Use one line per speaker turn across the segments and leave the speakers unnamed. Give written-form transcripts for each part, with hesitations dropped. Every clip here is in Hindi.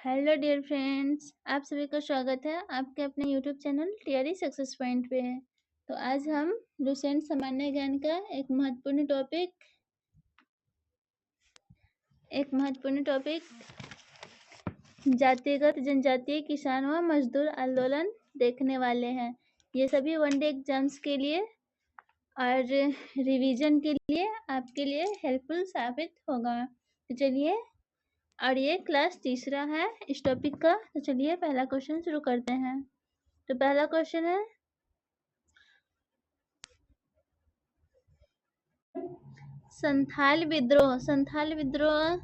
हेलो डियर फ्रेंड्स, आप सभी का स्वागत है आपके अपने YouTube channel TRE success point पे। तो आज हम लुसेंट सामान्य ज्ञान का एक महत्वपूर्ण टॉपिक जातिगत जनजातीय किसान व मजदूर आंदोलन देखने वाले हैं। ये सभी वनडे एग्जाम्स के लिए और रिवीजन के लिए आपके लिए हेल्पफुल साबित होगा। तो चलिए, और ये क्लास तीसरा है इस टॉपिक का। तो चलिए पहला क्वेश्चन शुरू करते हैं। तो पहला क्वेश्चन है, संथाल विद्रोह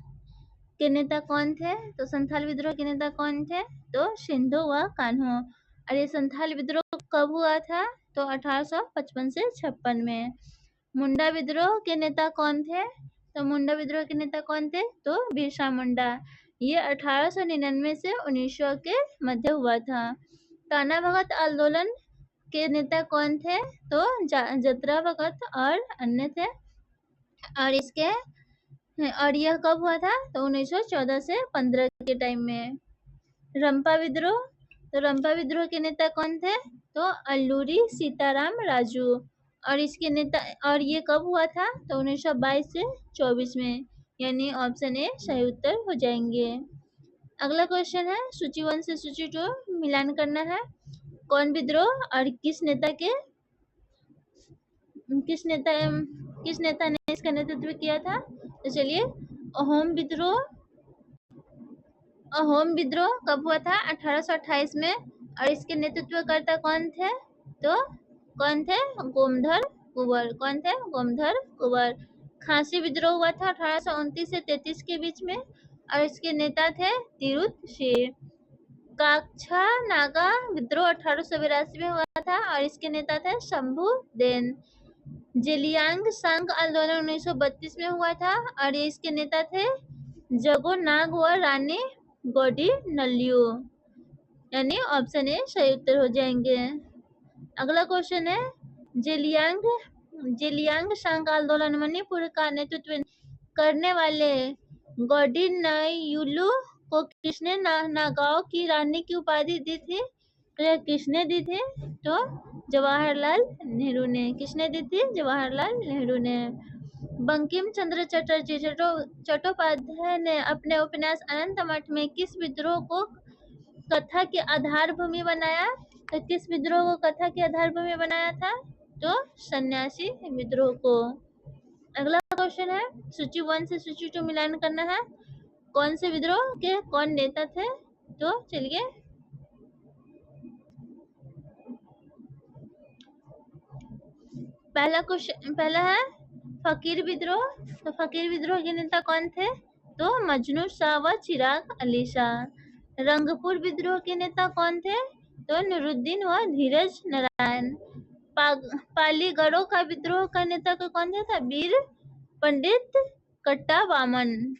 के नेता कौन थे? तो संथाल विद्रोह के नेता कौन थे? तो सिंधु व कान्हो। और ये संथाल विद्रोह कब हुआ था? तो 1855 से 56 में। मुंडा विद्रोह के नेता कौन थे? तो मुंडा विद्रोह के नेता कौन थे? तो बिरसा मुंडा। ये 1899 से 1900 के मध्य हुआ था। ताना भगत आंदोलन के नेता कौन थे? तो जतरा भगत और अन्य थे। और यह कब हुआ था? तो 1914 से 15 के टाइम में। रंपा विद्रोह, तो रंपा विद्रोह के नेता कौन थे? तो अल्लूरी सीताराम राजू। और ये कब हुआ था? तो 1922 से 24 में। यानी ऑप्शन ए सही उत्तर हो जाएंगे। अगला क्वेश्चन है, सूची 1 से सूची 2 मिलान करना है। कौन विद्रोह और किस नेता ने इसका नेतृत्व किया था? तो चलिए, अहोम विद्रोह कब हुआ था? 1828 में। और इसके नेतृत्वकर्ता कौन थे? तो गोमधर कुंवर। खांसी विद्रोह हुआ था 1829 से 33 के बीच में। और इसके नेता थे तिरुत सिंह। काक्छा नागा विद्रोह 1882 में हुआ था और इसके नेता थे शंभू देन। जेलियांग सांग आंदोलन 1932 में हुआ था और इसके नेता थे जगो नाग व रानी गोडी नल्यू। यानी ऑप्शन ए सही उत्तर हो जाएंगे। अगला क्वेश्चन है, जेलियांग सांग आंदोलन मणिपुर का नेतृत्व करने वाले गोडी नल्यू को किसने नागाओं की रानी की उपाधि दी थी? तो यह किसने दी थी? तो जवाहरलाल नेहरू ने। किसने दी थी? जवाहरलाल नेहरू ने। बंकिम चंद्र चटर्जी चट्टोपाध्याय ने अपने उपन्यास अनंत मठ में किस विद्रोह को कथा की आधार भूमि बनाया? तो किस विद्रोह को कथा की आधार भूमि बनाया था? तो सन्यासी विद्रोह को। अगला क्वेश्चन है, सूची 1 से सूची 2 मिलान करना है। कौन से विद्रोह के कौन नेता थे? तो चलिए, पहला है फकीर विद्रोह। तो फकीर विद्रोह के नेता कौन थे? तो मजनू शाह व चिराग अली शाह। रंगपुर विद्रोह के नेता कौन थे? तो नूरुद्दीन व धीरज नारायण। पालीगढ़ों का विद्रोह का नेता कौन था? वीर पंडित कट्टा वामन।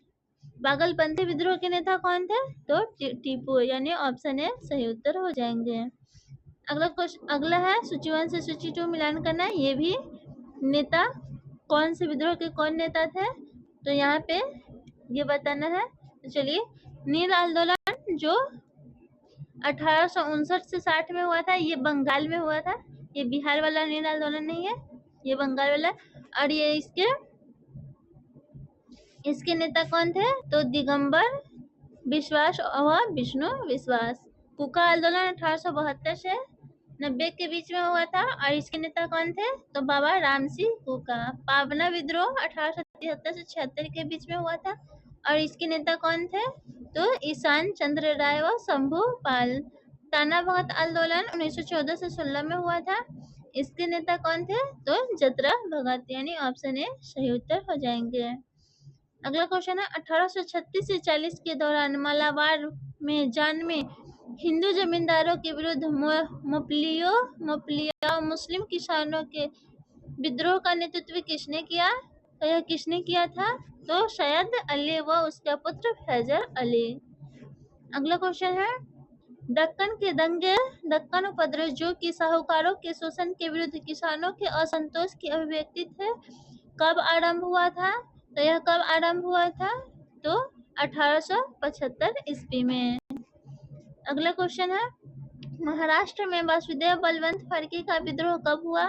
पागलपंथी विद्रोह के नेता कौन थे? तो टीपू। यानी ऑप्शन ए सही उत्तर हो जाएंगे। अगला है, सूची 1 से सूची 2 मिलान करना है। ये भी नेता कौन से विद्रोह के कौन नेता थे? तो यहाँ पे ये बताना है। तो चलिए, नील आंदोलन जो 1859 से 60 में हुआ था, ये बंगाल में हुआ था। ये बिहार वाला नील आंदोलन नहीं है, ये बंगाल वाला। और ये इसके नेता कौन थे? तो दिगंबर विश्वास और विष्णु विश्वास। कुका आंदोलन 1872 से 90 के बीच में हुआ था और इसके नेता कौन थे? तो बाबा राम सिंह कुका। पावना विद्रोह 1873 से 76 के बीच में हुआ था और इसके नेता कौन थे? तो ईशान चंद्र राय व शंभू पाल। ताना भगत आंदोलन 1914 से 16 में हुआ था, इसके नेता कौन थे? तो जतरा भगत। यानी ऑप्शन ए सही उत्तर हो जाएंगे। अगला क्वेश्चन है, 1836 से 40 के दौरान मालाबार में जन्मे हिंदू जमींदारों के विरुद्ध मोपलिया मुस्लिम किसानों के विद्रोह का नेतृत्व किसने किया? तो यह किसने किया था? तो सैयद अली व उसका पुत्र फैजल अली। अगला क्वेश्चन है, दक्कन उपद्रव जो कि साहूकारों के शोषण के विरुद्ध किसानों के असंतोष की अभिव्यक्ति थे, कब आरंभ हुआ था? तो यह कब आरंभ हुआ था? तो 1875 ईस्वी में। अगला क्वेश्चन है, महाराष्ट्र में वासुदेव बलवंत फड़के का विद्रोह कब हुआ?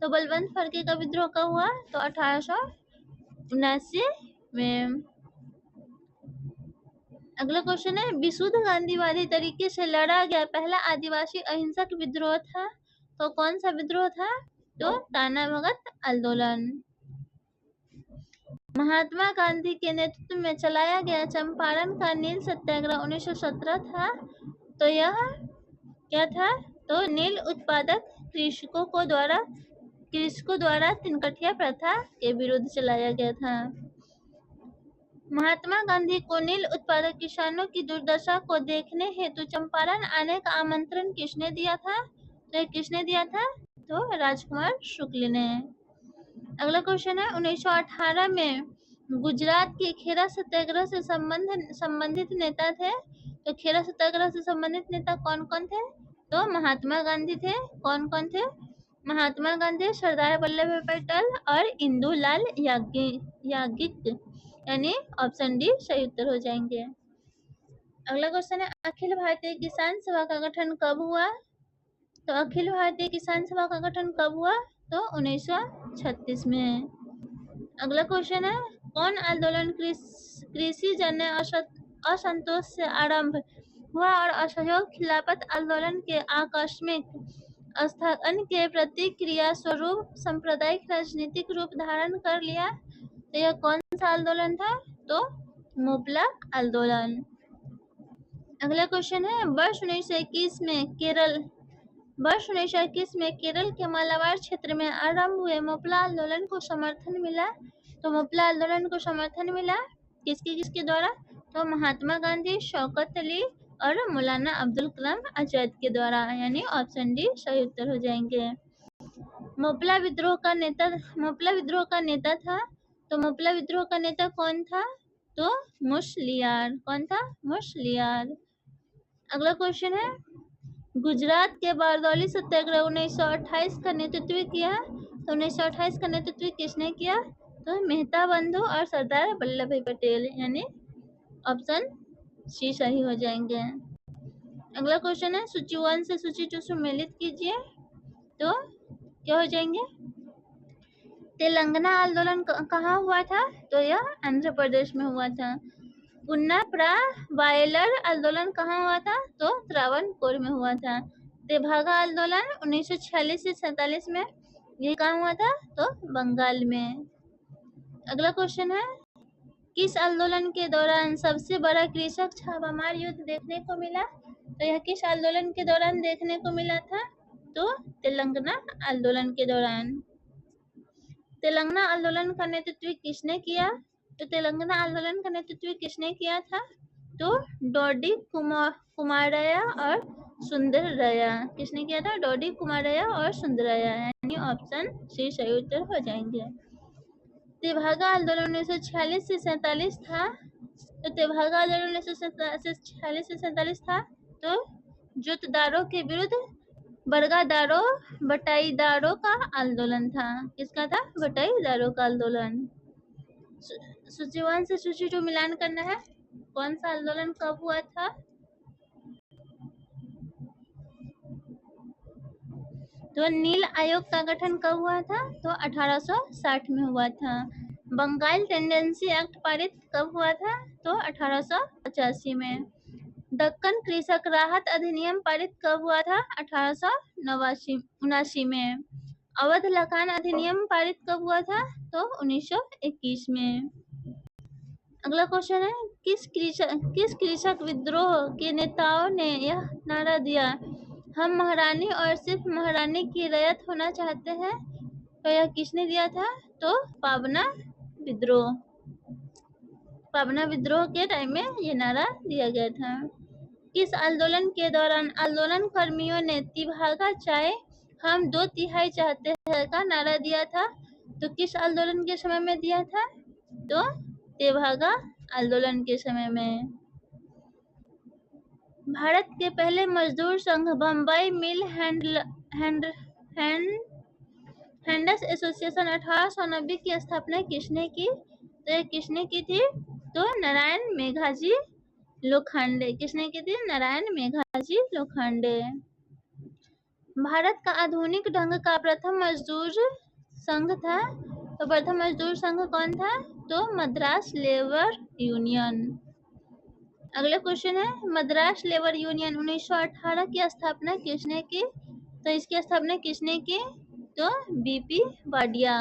तो बलवंत फड़के का विद्रोह कब हुआ? तो 1879 में। अगला क्वेश्चन है, विशुद्ध गांधीवादी तरीके से लड़ा गया पहला आदिवासी अहिंसक विद्रोह था, तो कौन सा विद्रोह था? तो ताना भगत आंदोलन। महात्मा गांधी के नेतृत्व में चलाया गया चंपारण का नील सत्याग्रह 1917 था, तो यह क्या था? तो नील उत्पादक कृषकों द्वारा तिनकठिया प्रथा के विरुद्ध चलाया गया था। महात्मा गांधी को नील उत्पादक किसानों की दुर्दशा को देखने हेतु चंपारण आने का आमंत्रण किसने दिया था? तो किसने दिया था? तो राजकुमार शुक्ल ने। अगला क्वेश्चन है, 1918 में गुजरात के खेरा सत्याग्रह से संबंधित नेता थे, तो खेरा सत्याग्रह से संबंधित नेता कौन कौन थे? तो महात्मा गांधी थे। कौन कौन थे? महात्मा गांधी, सरदार वल्लभ भाई पटेल और इंदुलाल याज्ञिक, यानी ऑप्शन डी सही उत्तर हो जाएंगे। अगला क्वेश्चन है, अखिल भारतीय किसान सभा का गठन कब हुआ? तो अखिल भारतीय किसान सभा का गठन कब हुआ? तो 1936 में। अगला क्वेश्चन है, कौन आंदोलन कृषि जन्य असंतोष से आरंभ हुआ और असहयोग खिलाफत आंदोलन के आकस्मिक स्थगन के प्रतिक्रिया स्वरूप सांप्रदायिक राजनीतिक रूप धारण कर लिया? तो यह कौन सा आंदोलन था? तो मोपला आंदोलन। अगला क्वेश्चन है, वर्ष 1921 में केरल के मालाबार क्षेत्र में आरंभ हुए मोपला आंदोलन को समर्थन मिला, तो मोपला आंदोलन को समर्थन मिला किसके द्वारा? तो महात्मा गांधी, शौकत अली और मौलाना अब्दुल कलाम आजाद के द्वारा, यानी ऑप्शन डी सही उत्तर हो जाएंगे। मोपला विद्रोह का नेता था, तो मोपला विद्रोह का नेता कौन था? तो मुसलियार। कौन था? मुसलियार। अगला क्वेश्चन है, गुजरात के बारदौली सत्याग्रह 1928 का नेतृत्व किया, तो 1928 का नेतृत्व किसने किया? तो मेहता बंधु और सरदार वल्लभ भाई पटेल, यानी ऑप्शन सी सही हो जाएंगे। अगला क्वेश्चन है, सूची 1 से सूची 2 सम्मिलित कीजिए, तो क्या हो जाएंगे? तेलंगाना आंदोलन कहाँ हुआ था? तो यह आंध्र प्रदेश में हुआ था। पुन्नाप्रा वायलर आंदोलन कहाँ हुआ था? तो त्रावणकोर में हुआ था। तेभागा आंदोलन 1946 से 47 में, ये कहाँ हुआ था? तो बंगाल में। अगला क्वेश्चन है, किस आंदोलन के दौरान सबसे बड़ा कृषक छापामार युद्ध देखने को मिला? तो यह किस आंदोलन के दौरान देखने को मिला था? तो तेलंगाना आंदोलन के दौरान। तेलंगाना आंदोलन का नेतृत्व किसने किया? तो तेलंगाना आंदोलन का नेतृत्व किसने किया था? तो डोडी कुमारैया और सुंदरैया। किसने किया था? डोडी कुमारैया और सुंदरैया, यानी ऑप्शन सी सही उत्तर हो जाएंगे। तेभागा आंदोलन 1946 से 47 था, तो तेभागा आंदोलन 1946 से 47 था, तो जोतदारों के विरुद्ध बरगादारों बटाईदारों का आंदोलन था। किसका था? बटाईदारों का आंदोलन। सूची 1 से सूची 2 मिलान करना है, कौन सा आंदोलन कब हुआ था? तो नील आयोग का गठन कब हुआ था? तो 1860 में हुआ था। बंगाल टेंडेंसी एक्ट पारित कब हुआ था? तो 1885 में। दक्कन कृषक राहत अधिनियम पारित कब हुआ था? 1879 में। अवध लखान अधिनियम पारित कब हुआ था? तो 1921 में। अगला क्वेश्चन है, किस कृषक विद्रोह के नेताओं ने यह नारा दिया, हम महारानी और सिर्फ महारानी की रैयत होना चाहते हैं? तो यह किसने दिया था? तो पाबना विद्रोह के टाइम में ये नारा दिया गया था। किस आंदोलन के दौरान आंदोलन कर्मियों ने तेभागा चाहे हम 2/3 चाहते हैं का नारा दिया था? तो किस आंदोलन के समय में दिया था? तो तेभागा आंदोलन के समय में। भारत के पहले मजदूर संघ बम्बई मिल हैंडस एसोसिएशन 1890 की स्थापना किसने की? तो ये किसने की थी? तो नारायण मेघाजी लोखंडे। किसने की थी? नारायण मेघाजी लोखंडे। भारत का आधुनिक ढंग का प्रथम मजदूर संघ था, तो प्रथम मजदूर संघ कौन था? तो मद्रास लेबर यूनियन। अगला क्वेश्चन है, मद्रास लेबर यूनियन 1918 की स्थापना किसने की? तो इसकी स्थापना किसने की? तो बीपी वाडिया।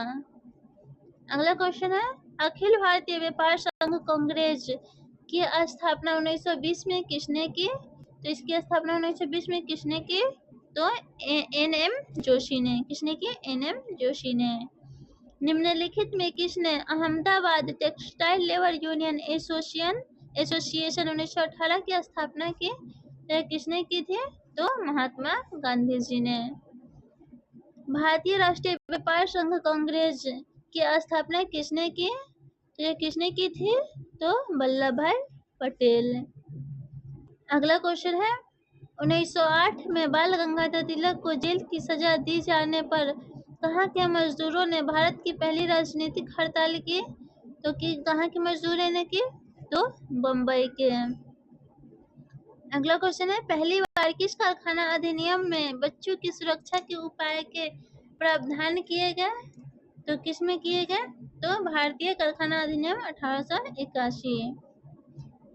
अगला क्वेश्चन है, अखिल भारतीय व्यापार संघ कांग्रेस की स्थापना 1920 में किसने की? तो इसकी स्थापना 1920 में किसने की? तो एन.एम. जोशी ने। किसने की? एन.एम. जोशी ने। निम्नलिखित में किसने Ahmedabad textile labour union association 1918 की स्थापना की? तो किसने की थी? तो महात्मा गांधी जी ने। भारतीय राष्ट्रीय व्यापार संघ कांग्रेस की स्थापना किसने की? तो ये किसने की थी? तो वल्लभ भाई पटेल। अगला क्वेश्चन है, 1908 में बाल गंगाधर तिलक को जेल की सजा दी जाने पर कहाँ के मजदूरों ने भारत की पहली राजनीतिक हड़ताल की? तो कहाँ के मजदूरों ने की? तो बम्बई के। अगला क्वेश्चन है, पहली बार किस कारखाना अधिनियम में बच्चों की सुरक्षा के उपाय के प्रावधान किए गए? तो किसमें किए गए? तो भारतीय कारखाना अधिनियम 1881।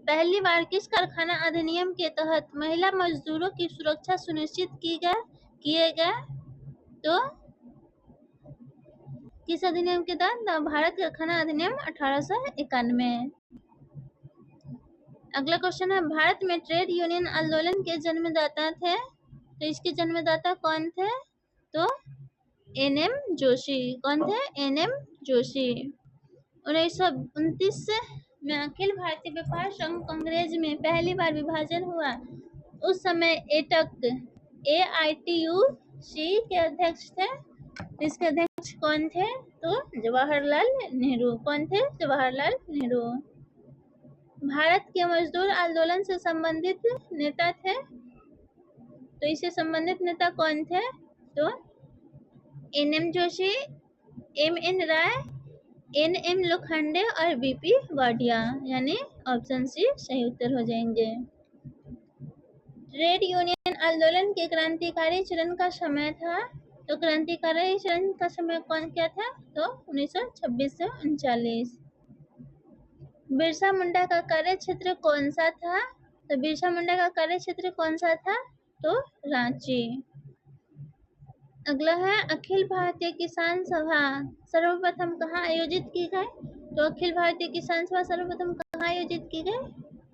पहली बार किस कारखाना अधिनियम के तहत महिला मजदूरों की सुरक्षा सुनिश्चित किए गए? तो किस अधिनियम के तहत? भारत कारखाना अधिनियम 1891। अगला क्वेश्चन है, भारत में ट्रेड यूनियन आंदोलन के जन्मदाता थे, तो इसके जन्मदाता कौन थे? तो एन.एम. जोशी। कौन थे? एन.एम. जोशी। 1929 में अखिल भारतीय व्यापार संघ कांग्रेस में पहली बार विभाजन हुआ। उस समय AITU-C के अध्यक्ष थे। इसके अध्यक्ष कौन थे? तो जवाहरलाल नेहरू। कौन थे? जवाहरलाल नेहरू। भारत के मजदूर आंदोलन से संबंधित नेता थे, तो इससे संबंधित नेता कौन थे? तो एन.एम. जोशी, M.N. राय, N.M. लोखंडे और बीपी वाडिया, यानी ऑप्शन सी सही उत्तर हो जाएंगे। ट्रेड यूनियन आंदोलन के क्रांतिकारी चरण का समय था, तो क्रांतिकारी चरण का समय क्या था? तो 1926 से 1939। बिरसा मुंडा का कार्य क्षेत्र कौन सा था? तो बिरसा मुंडा का कार्य क्षेत्र कौन सा था? तो रांची। अगला है, अखिल भारतीय किसान सभा सर्वप्रथम कहाँ आयोजित की गई? तो अखिल भारतीय किसान सभा सर्वप्रथम कहाँ आयोजित की गई?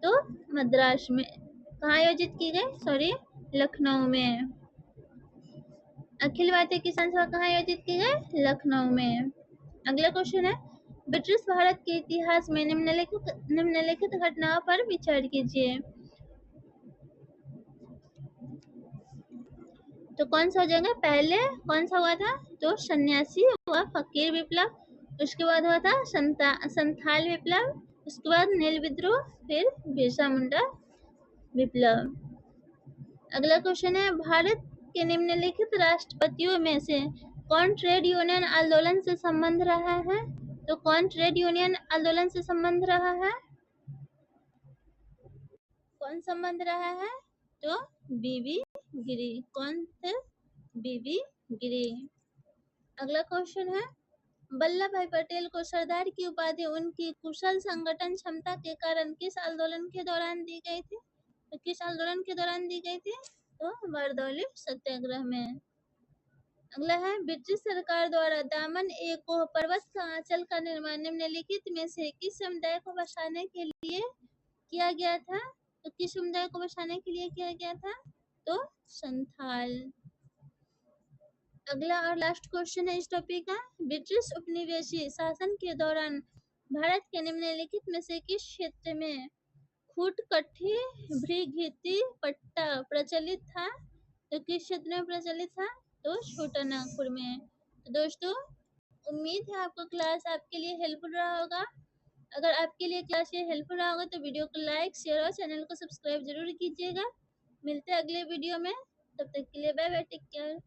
तो मद्रास में। कहाँ आयोजित की गई? लखनऊ में। अखिल भारतीय किसान सभा कहाँ आयोजित की गई? लखनऊ में। अगला क्वेश्चन है, ब्रिटिश भारत के इतिहास में निम्नलिखित घटनाओं पर विचार कीजिए। तो कौन सा हो जाएगा? पहले कौन सा हुआ था? तो सन्यासी व फकीर विप्लव। उसके बाद हुआ था संथाल विप्लव। उसके बाद नील विद्रोह, फिर बिरसा मुंडा विप्लव। अगला क्वेश्चन है, भारत के निम्नलिखित राष्ट्रपतियों में से कौन ट्रेड यूनियन आंदोलन से संबंध रहा है? तो कौन ट्रेड यूनियन आंदोलन से संबंध रहा है? कौन संबंध रहा है? तो बीबी गिरी। कौन थे? बीबी गिरी। अगला क्वेश्चन है, वल्लभ भाई पटेल को सरदार की उपाधि उनकी कुशल संगठन क्षमता के कारण किस आंदोलन के दौरान दी गई थी? तो किस आंदोलन के दौरान दी गई थी? तो बारदौली सत्याग्रह में। अगला है, ब्रिटिश सरकार द्वारा दामन ए कोह पर्वत का आंचल का निर्माण निम्नलिखित में से किस समुदाय को बसाने के लिए किया गया था? तो किस समुदाय को बसाने के लिए किया गया था? तो संथाल। अगला और लास्ट क्वेश्चन है इस टॉपिक का, ब्रिटिश उपनिवेशी शासन के दौरान भारत के निम्नलिखित में से किस क्षेत्र में खूटकठी भृगीति पट्टा प्रचलित था? तो किस क्षेत्र में प्रचलित था? तो छोटा नागपुर में। तो दोस्तों, उम्मीद है आपको क्लास आपके लिए हेल्पफुल रहा होगा। अगर आपके लिए क्लास ये हेल्पफुल रहा होगा तो वीडियो को लाइक, शेयर और चैनल को सब्सक्राइब जरूर कीजिएगा। मिलते हैं अगले वीडियो में, तब तक के लिए बाय बाय, टेक केयर।